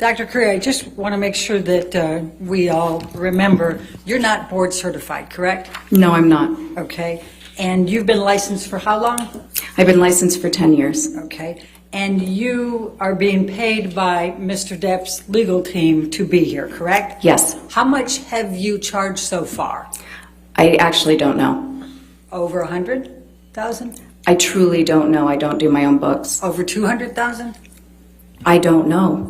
Dr. Curry, I just want to make sure that we all remember, you're not board certified, correct? No, I'm not. Okay. And you've been licensed for how long? I've been licensed for 10 years. Okay. And you are being paid by Mr. Depp's legal team to be here, correct? Yes. How much have you charged so far? I actually don't know. Over 100,000? I truly don't know. I don't do my own books. Over 200,000? I don't know.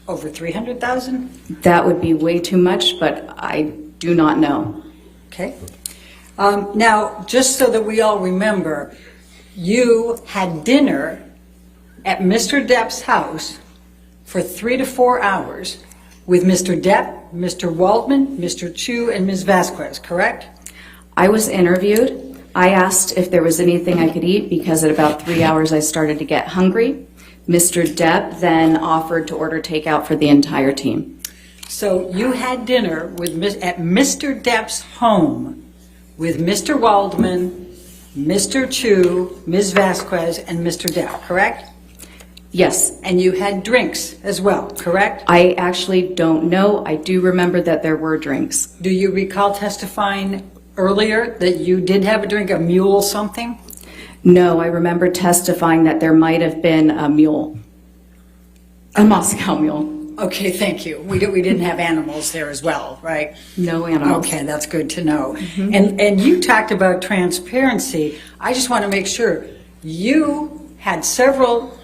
Over 300,000? That would be way too much, but I do not know. Okay. Now, just so that we all remember, you had dinner at Mr. Depp's house for 3 to 4 hours with Mr. Depp, Mr. Waldman, Mr. Chu, and Ms. Vasquez, correct? I was interviewed. I asked if there was anything I could eat because at about 3 hours I started to get hungry. Mr. Depp then offered to order takeout for the entire team. So you had dinner with at Mr. Depp's home with Mr. Waldman, Mr. Chu, Ms. Vasquez, and Mr. Depp, correct? Yes. And you had drinks as well, correct? I actually don't know. I do remember that there were drinks. Do you recall testifying earlier that you did have a drink, a mule something? No, I remember testifying that there might have been a mule, a Moscow mule. Okay, thank you. We didn't have animals there as well, right? No animals. Okay, that's good to know. And you talked about transparency. I just want to make sure you had several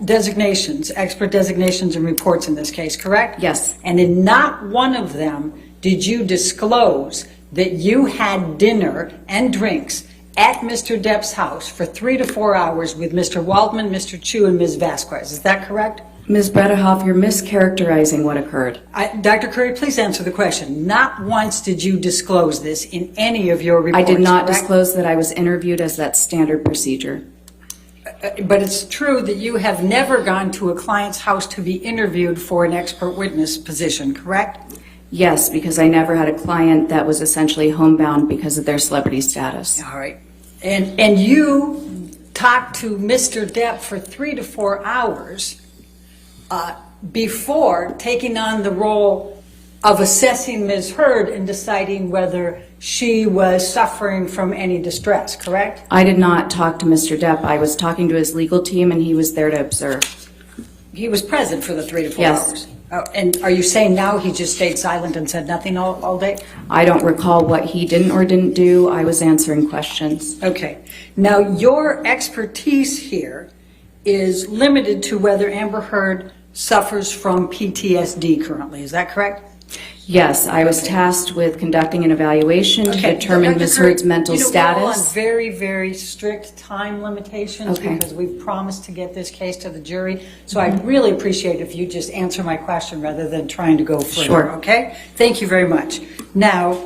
designations, expert designations and reports in this case, correct? Yes. And in not one of them did you disclose that you had dinner and drinks at Mr. Depp's house for 3 to 4 hours with Mr. Waldman, Mr. Chu, and Ms. Vasquez. Is that correct? Ms. Bredehoff, you're mischaracterizing what occurred. Dr. Curry, please answer the question. Not once did you disclose this in any of your reports, I did not correct? disclose that I was interviewed as that standard procedure. But it's true that you have never gone to a client's house to be interviewed for an expert witness position, correct? Yes, because I never had a client that was essentially homebound because of their celebrity status. All right. And you talked to Mr. Depp for 3 to 4 hours before taking on the role of assessing Ms. Heard and deciding whether she was suffering from any distress, correct? I did not talk to Mr. Depp. I was talking to his legal team and he was there to observe. He was present for the 3 to 4 Yes. hours. Oh, and are you saying now he just stayed silent and said nothing all day? I don't recall what he didn't or didn't do. I was answering questions. Okay. Now, your expertise here is limited to whether Amber Heard suffers from PTSD currently. Is that correct? Yes, I was tasked with conducting an evaluation to determine Dr. Ms. Curry, Heard's mental We're all on status. very, very strict time limitations Okay. because we've promised to get this case to the jury. So I'd really appreciate if you just answer my question rather than trying to go further. Sure. Okay? Thank you very much. Now,